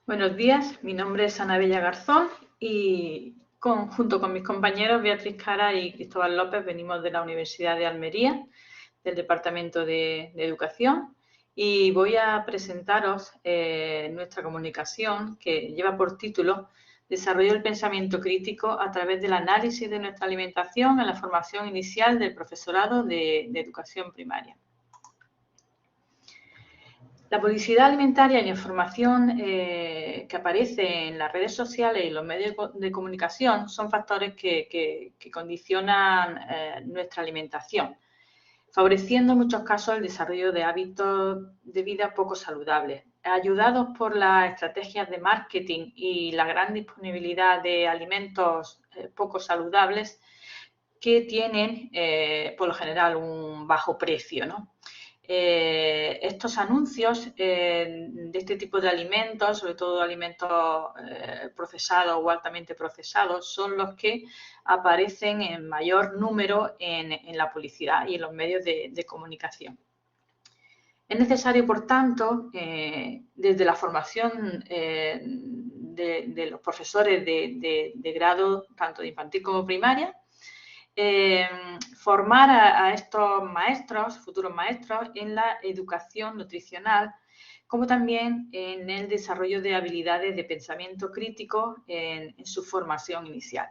Buenos días, mi nombre es Ana Bella Garzón y junto con mis compañeros Beatriz Cara y Cristóbal López venimos de la Universidad de Almería, del Departamento de Educación, y voy a presentaros nuestra comunicación que lleva por título Desarrollo del pensamiento crítico a través del análisis de nuestra alimentación en la formación inicial del profesorado de educación primaria. La publicidad alimentaria y la información que aparece en las redes sociales y los medios de comunicación son factores que condicionan nuestra alimentación, favoreciendo en muchos casos el desarrollo de hábitos de vida poco saludables. Ayudados por las estrategias de marketing y la gran disponibilidad de alimentos poco saludables que tienen, por lo general, un bajo precio, ¿no? Estos anuncios de este tipo de alimentos, sobre todo alimentos procesados o altamente procesados, son los que aparecen en mayor número en la publicidad y en los medios de comunicación. Es necesario, por tanto, desde la formación de los profesores de grado, tanto de infantil como primaria, formar a estos maestros, futuros maestros, en la educación nutricional, como también en el desarrollo de habilidades de pensamiento crítico en su formación inicial,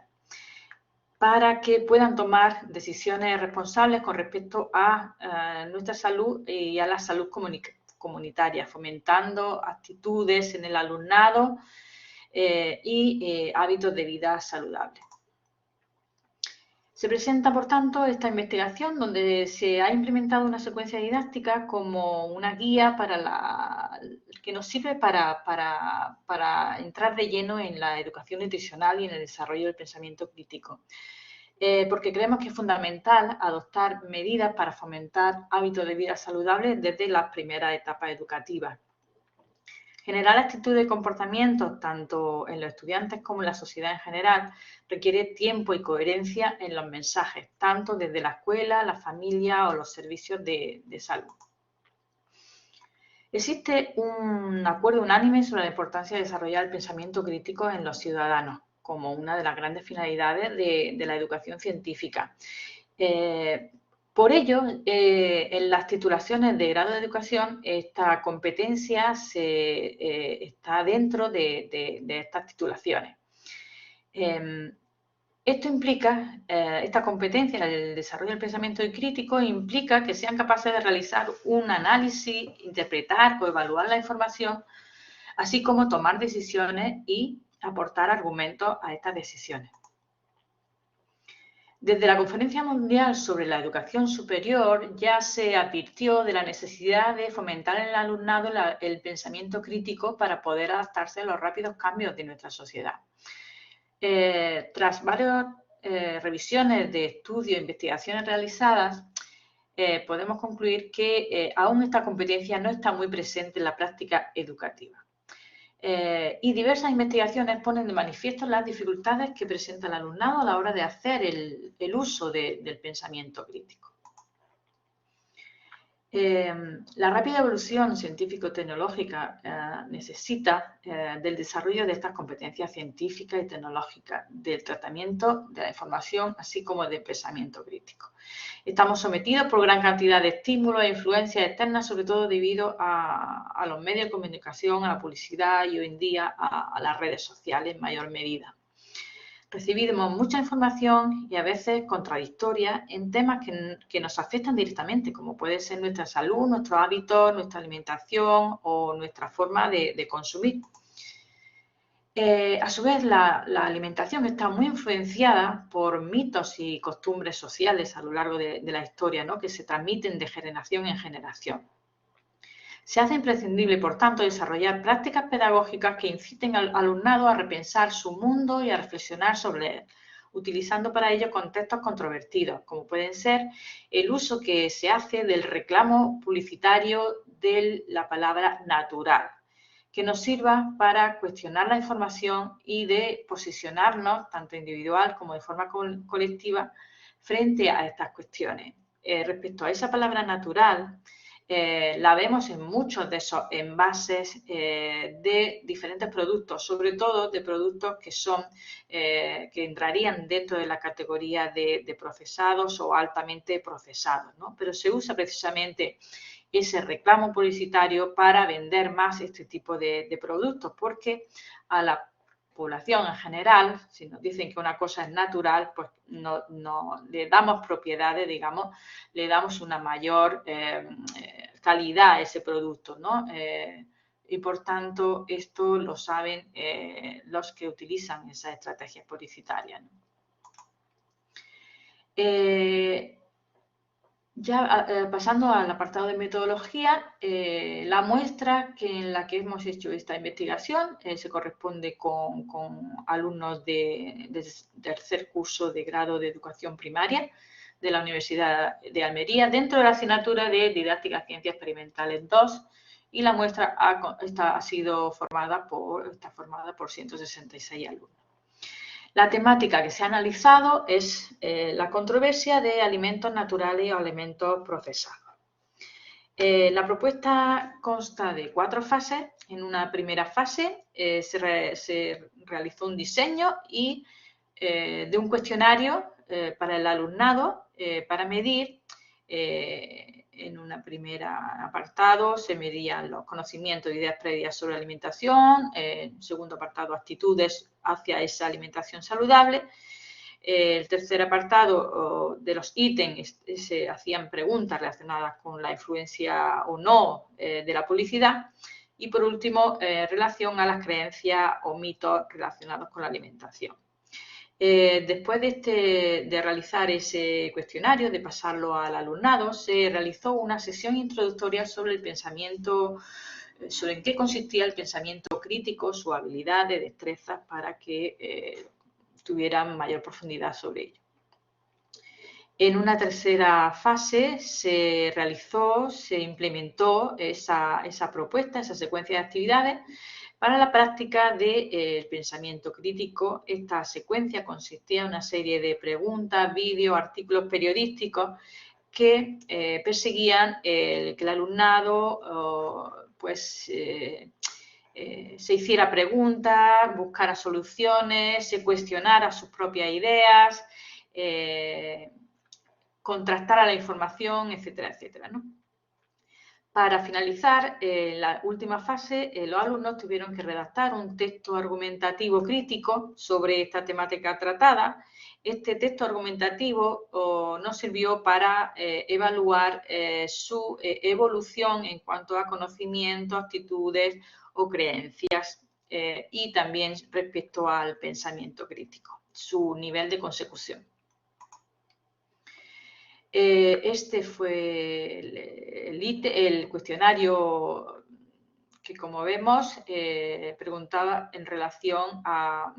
para que puedan tomar decisiones responsables con respecto a nuestra salud y a la salud comunitaria, fomentando actitudes en el alumnado y hábitos de vida saludables. Se presenta, por tanto, esta investigación donde se ha implementado una secuencia didáctica como una guía que nos sirve para entrar de lleno en la educación nutricional y en el desarrollo del pensamiento crítico. Porque creemos que es fundamental adoptar medidas para fomentar hábitos de vida saludables desde las primeras etapas educativas. Generar actitudes y comportamientos, tanto en los estudiantes como en la sociedad en general, requiere tiempo y coherencia en los mensajes, tanto desde la escuela, la familia o los servicios de salud. Existe un acuerdo unánime sobre la importancia de desarrollar el pensamiento crítico en los ciudadanos, como una de las grandes finalidades de la educación científica. Por ello, en las titulaciones de grado de educación, esta competencia está dentro de estas titulaciones. Esto implica, esta competencia en el desarrollo del pensamiento crítico implica que sean capaces de realizar un análisis, interpretar o evaluar la información, así como tomar decisiones y aportar argumentos a estas decisiones. Desde la Conferencia Mundial sobre la Educación Superior ya se advirtió de la necesidad de fomentar en el alumnado el pensamiento crítico para poder adaptarse a los rápidos cambios de nuestra sociedad. Tras varias revisiones de estudios e investigaciones realizadas, podemos concluir que aún esta competencia no está muy presente en la práctica educativa. Y diversas investigaciones ponen de manifiesto las dificultades que presenta el alumnado a la hora de hacer el uso del pensamiento crítico. La rápida evolución científico-tecnológica necesita del desarrollo de estas competencias científicas y tecnológicas, del tratamiento de la información, así como del pensamiento crítico. Estamos sometidos por gran cantidad de estímulos e influencias externas, sobre todo debido a los medios de comunicación, a la publicidad y hoy en día a las redes sociales en mayor medida. Recibimos mucha información y a veces contradictoria en temas que nos afectan directamente, como puede ser nuestra salud, nuestros hábitos, nuestra alimentación o nuestra forma de consumir. A su vez, la alimentación está muy influenciada por mitos y costumbres sociales a lo largo de la historia, ¿no?, que se transmiten de generación en generación. Se hace imprescindible, por tanto, desarrollar prácticas pedagógicas que inciten al alumnado a repensar su mundo y a reflexionar sobre él, utilizando para ello contextos controvertidos, como pueden ser el uso que se hace del reclamo publicitario de la palabra natural, que nos sirva para cuestionar la información y de posicionarnos, tanto individual como de forma colectiva, frente a estas cuestiones. Respecto a esa palabra natural, la vemos en muchos de esos envases de diferentes productos, sobre todo de productos que son que entrarían dentro de la categoría de procesados o altamente procesados, ¿no? Pero se usa precisamente ese reclamo publicitario para vender más este tipo de productos, porque a la población en general, si nos dicen que una cosa es natural, pues no le damos propiedades, digamos, le damos una mayor calidad a ese producto, ¿no? Y por tanto, esto lo saben los que utilizan esas estrategias publicitarias, ¿no? Ya pasando al apartado de metodología, la muestra en la que hemos hecho esta investigación se corresponde con alumnos de tercer curso de grado de educación primaria de la Universidad de Almería dentro de la asignatura de Didáctica Ciencias Experimentales 2 y la muestra está formada por 166 alumnos. La temática que se ha analizado es la controversia de alimentos naturales o alimentos procesados. La propuesta consta de 4 fases. En una primera fase se realizó un diseño y de un cuestionario para el alumnado para medir. En un primer apartado se medían los conocimientos e ideas previas sobre alimentación, en segundo apartado actitudes hacia esa alimentación saludable. El tercer apartado de los ítems se hacían preguntas relacionadas con la influencia o no de la publicidad. Y por último, relación a las creencias o mitos relacionados con la alimentación. Después de realizar ese cuestionario, de pasarlo al alumnado, se realizó una sesión introductoria sobre el pensamiento, sobre en qué consistía el pensamiento crítico, su habilidad de destrezas para que tuvieran mayor profundidad sobre ello. En una tercera fase se implementó esa propuesta, esa secuencia de actividades para la práctica del pensamiento crítico. Esta secuencia consistía en una serie de preguntas, vídeos, artículos periodísticos que perseguían que el alumnado se hiciera preguntas, buscara soluciones, se cuestionara sus propias ideas, contrastara la información, etcétera, etcétera, ¿no? Para finalizar, la última fase, los alumnos tuvieron que redactar un texto argumentativo crítico sobre esta temática tratada. Este texto argumentativo nos sirvió para evaluar su evolución en cuanto a conocimientos, actitudes o creencias y también respecto al pensamiento crítico, su nivel de consecución. Este fue el cuestionario que, como vemos, preguntaba en relación a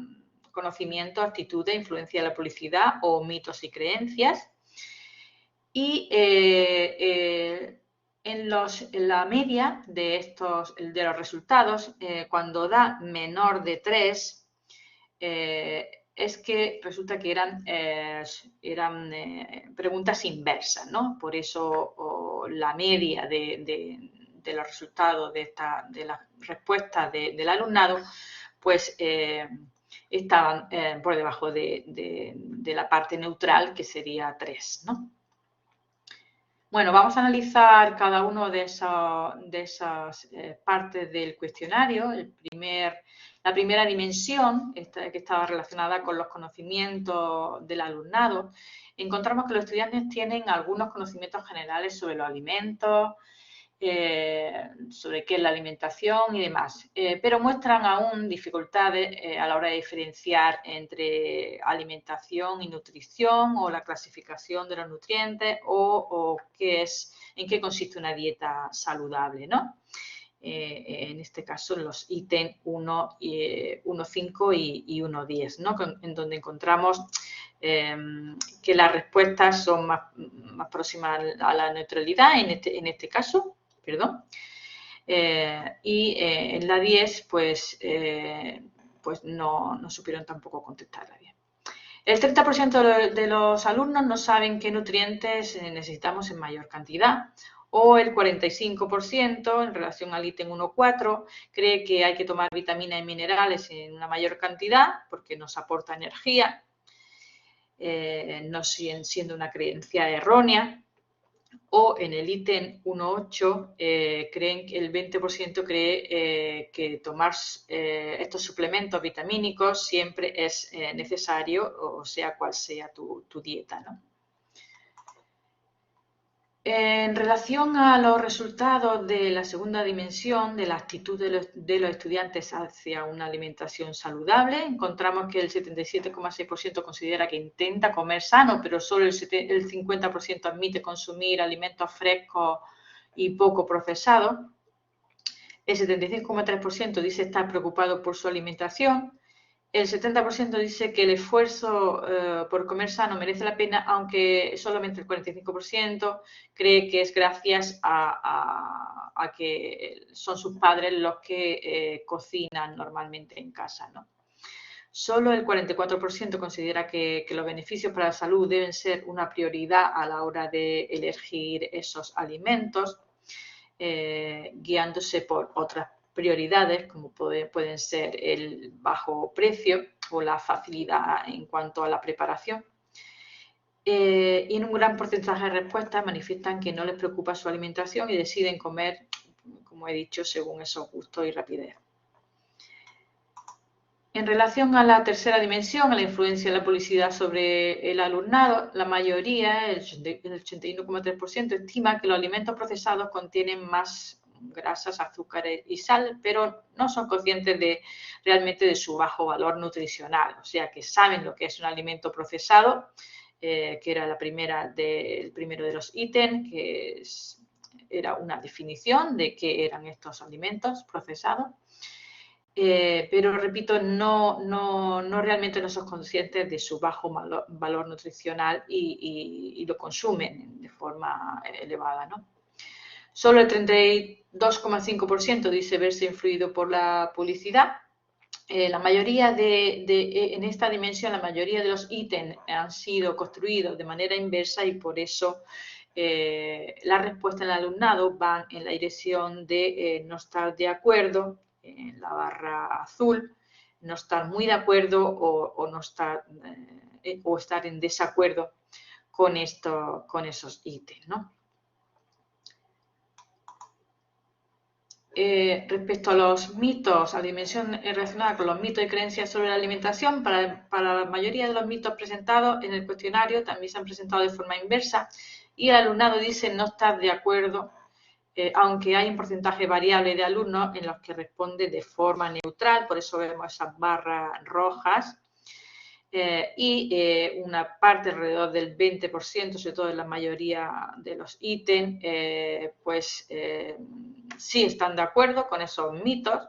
conocimiento, actitud e influencia de la publicidad o mitos y creencias. Y en la media de los resultados, cuando da menor de 3, es que resulta que eran preguntas inversas, ¿no? Por eso la media de los resultados de las respuestas del alumnado, pues estaban por debajo de la parte neutral, que sería 3, ¿no? Bueno, vamos a analizar cada uno de esas partes del cuestionario. La primera dimensión, que estaba relacionada con los conocimientos del alumnado, encontramos que los estudiantes tienen algunos conocimientos generales sobre los alimentos, sobre qué es la alimentación y demás, pero muestran aún dificultades a la hora de diferenciar entre alimentación y nutrición o la clasificación de los nutrientes o en qué consiste una dieta saludable, ¿no? En este caso los ítems 1.5 y 1.10, ¿no? En donde encontramos que las respuestas son más próximas a la neutralidad en este caso, perdón. Y en la 10 pues no supieron tampoco contestarla bien. El 30% de los alumnos no saben qué nutrientes necesitamos en mayor cantidad O el 45% en relación al ítem 1.4 cree que hay que tomar vitaminas y minerales en una mayor cantidad porque nos aporta energía, no siendo una creencia errónea. O en el ítem 1.8 creen que el 20% cree que tomar estos suplementos vitamínicos siempre es necesario, o sea cual sea tu dieta, ¿no? En relación a los resultados de la segunda dimensión, de la actitud de los estudiantes hacia una alimentación saludable, encontramos que el 77,6% considera que intenta comer sano, pero solo el 50% admite consumir alimentos frescos y poco procesados. El 75,3% dice estar preocupado por su alimentación. El 70% dice que el esfuerzo por comer sano merece la pena, aunque solamente el 45% cree que es gracias a que son sus padres los que cocinan normalmente en casa, ¿no? Solo el 44% considera que los beneficios para la salud deben ser una prioridad a la hora de elegir esos alimentos, guiándose por otras prioridades como pueden ser el bajo precio o la facilidad en cuanto a la preparación. Y en un gran porcentaje de respuestas manifiestan que no les preocupa su alimentación y deciden comer, como he dicho, según esos gustos y rapidez. En relación a la tercera dimensión, a la influencia de la publicidad sobre el alumnado, la mayoría, el 81,3%, estima que los alimentos procesados contienen más grasas, azúcares y sal, pero no son conscientes realmente de su bajo valor nutricional. O sea, que saben lo que es un alimento procesado, que era el primero de los ítems, que era una definición de qué eran estos alimentos procesados. Pero repito, no realmente no son conscientes de su bajo valor nutricional y lo consumen de forma elevada, ¿no? Solo el 32,5% dice verse influido por la publicidad. La mayoría en esta dimensión, la mayoría de los ítems han sido construidos de manera inversa y por eso la respuesta del alumnado va en la dirección de no estar de acuerdo, en la barra azul, no estar muy de acuerdo o no estar, o estar en desacuerdo con esos ítems, ¿no? Respecto a los mitos, a la dimensión relacionada con los mitos y creencias sobre la alimentación, para la mayoría de los mitos presentados en el cuestionario también se han presentado de forma inversa y el alumnado dice no estar de acuerdo, aunque hay un porcentaje variable de alumnos en los que responde de forma neutral, por eso vemos esas barras rojas. Y una parte alrededor del 20%, sobre todo en la mayoría de los ítems, sí están de acuerdo con esos mitos,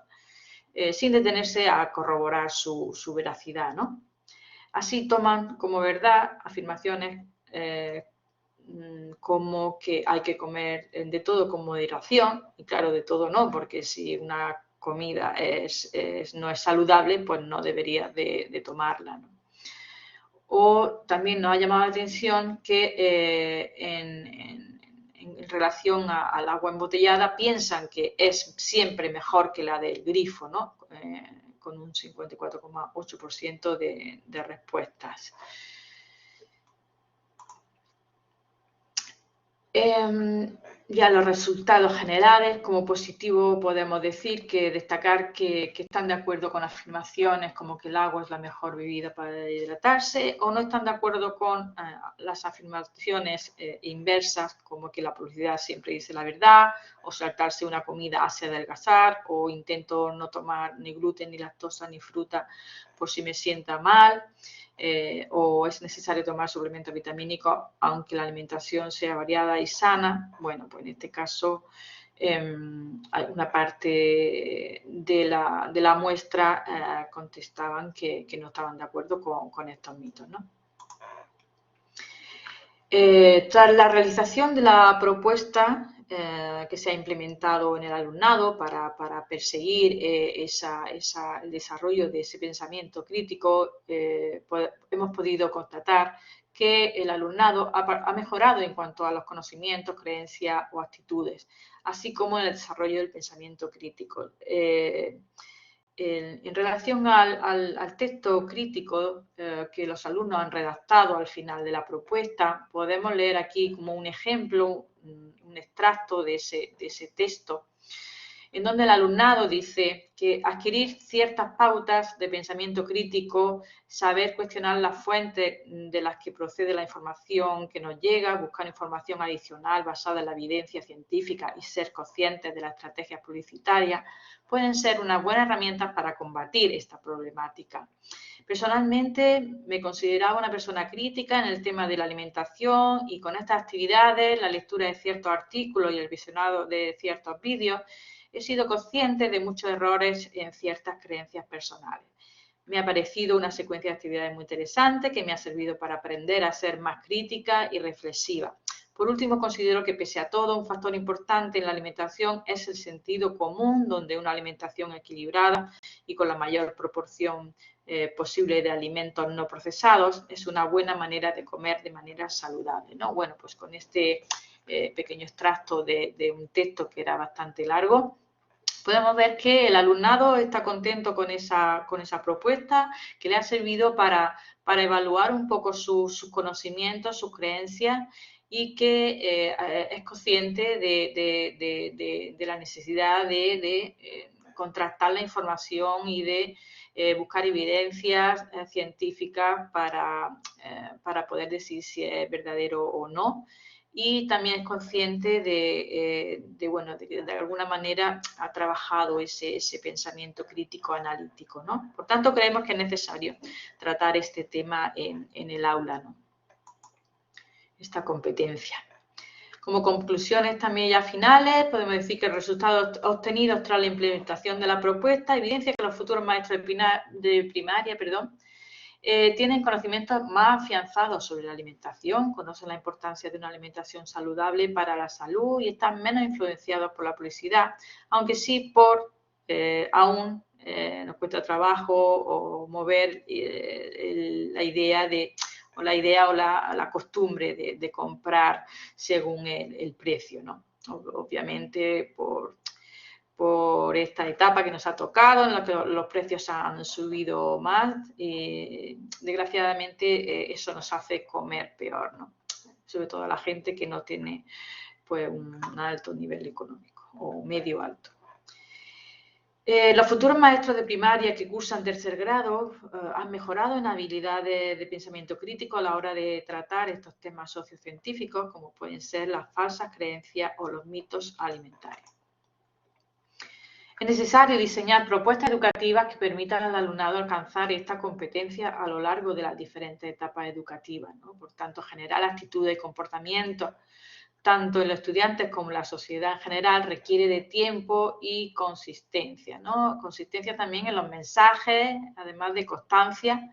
sin detenerse a corroborar su veracidad, ¿no? Así toman como verdad afirmaciones como que hay que comer de todo con moderación, y claro, de todo no, porque si una comida no es saludable, pues no debería de tomarla, ¿no? O también nos ha llamado la atención que en relación al agua embotellada piensan que es siempre mejor que la del grifo, ¿no? Con un 54,8% de respuestas. Ya los resultados generales, como positivo podemos decir que destacar que están de acuerdo con afirmaciones como que el agua es la mejor bebida para hidratarse, o no están de acuerdo con las afirmaciones inversas como que la publicidad siempre dice la verdad, o saltarse una comida hace adelgazar, o intento no tomar ni gluten, ni lactosa, ni fruta por si me sienta mal. O es necesario tomar suplementos vitamínicos aunque la alimentación sea variada y sana. Bueno, pues en este caso hay una parte de la muestra contestaban que no estaban de acuerdo con estos mitos, ¿no? Tras la realización de la propuesta que se ha implementado en el alumnado para perseguir el desarrollo de ese pensamiento crítico, hemos podido constatar que el alumnado ha mejorado en cuanto a los conocimientos, creencias o actitudes, así como en el desarrollo del pensamiento crítico. En relación al texto crítico que los alumnos han redactado al final de la propuesta, podemos leer aquí como un ejemplo, un extracto de ese texto, en donde el alumnado dice que adquirir ciertas pautas de pensamiento crítico, saber cuestionar las fuentes de las que procede la información que nos llega, buscar información adicional basada en la evidencia científica y ser conscientes de las estrategias publicitarias, pueden ser unas buenas herramientas para combatir esta problemática. Personalmente me consideraba una persona crítica en el tema de la alimentación y con estas actividades, la lectura de ciertos artículos y el visionado de ciertos vídeos, he sido consciente de muchos errores en ciertas creencias personales. Me ha parecido una secuencia de actividades muy interesante que me ha servido para aprender a ser más crítica y reflexiva. Por último, considero que pese a todo, un factor importante en la alimentación es el sentido común, donde una alimentación equilibrada y con la mayor proporción posible de alimentos no procesados es una buena manera de comer de manera saludable, ¿no? Bueno, pues con este pequeño extracto de un texto que era bastante largo, podemos ver que el alumnado está contento con esa propuesta, que le ha servido para evaluar un poco sus conocimientos, sus creencias y que es consciente de la necesidad de contrastar la información y de buscar evidencias científicas para poder decir si es verdadero o no. Y también es consciente de que de alguna manera ha trabajado ese pensamiento crítico analítico, ¿no? Por tanto, creemos que es necesario tratar este tema en el aula, ¿no? Esta competencia. Como conclusiones también ya finales, podemos decir que el resultado obtenido tras la implementación de la propuesta evidencia que los futuros maestros de primaria, tienen conocimientos más afianzados sobre la alimentación, conocen la importancia de una alimentación saludable para la salud y están menos influenciados por la publicidad, aunque sí aún nos cuesta trabajo o mover la idea o la costumbre de comprar según el precio, ¿no? Obviamente por esta etapa que nos ha tocado, en la que los precios han subido más, desgraciadamente eso nos hace comer peor, ¿no? Sobre todo a la gente que no tiene pues, un alto nivel económico o medio alto. Los futuros maestros de primaria que cursan tercer grado han mejorado en habilidades de pensamiento crítico a la hora de tratar estos temas sociocientíficos, como pueden ser las falsas creencias o los mitos alimentarios. Es necesario diseñar propuestas educativas que permitan al alumnado alcanzar esta competencia a lo largo de las diferentes etapas educativas, ¿no? Por tanto, generar actitudes y comportamientos tanto en los estudiantes como en la sociedad en general requiere de tiempo y consistencia, ¿no? Consistencia también en los mensajes, además de constancia,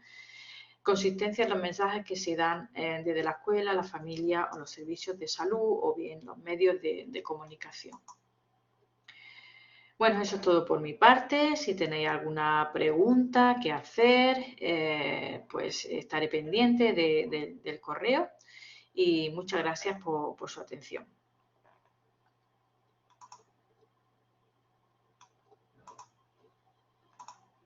consistencia en los mensajes que se dan desde la escuela, la familia o los servicios de salud o bien los medios de comunicación. Bueno, eso es todo por mi parte. Si tenéis alguna pregunta que hacer, pues estaré pendiente del correo y muchas gracias por su atención.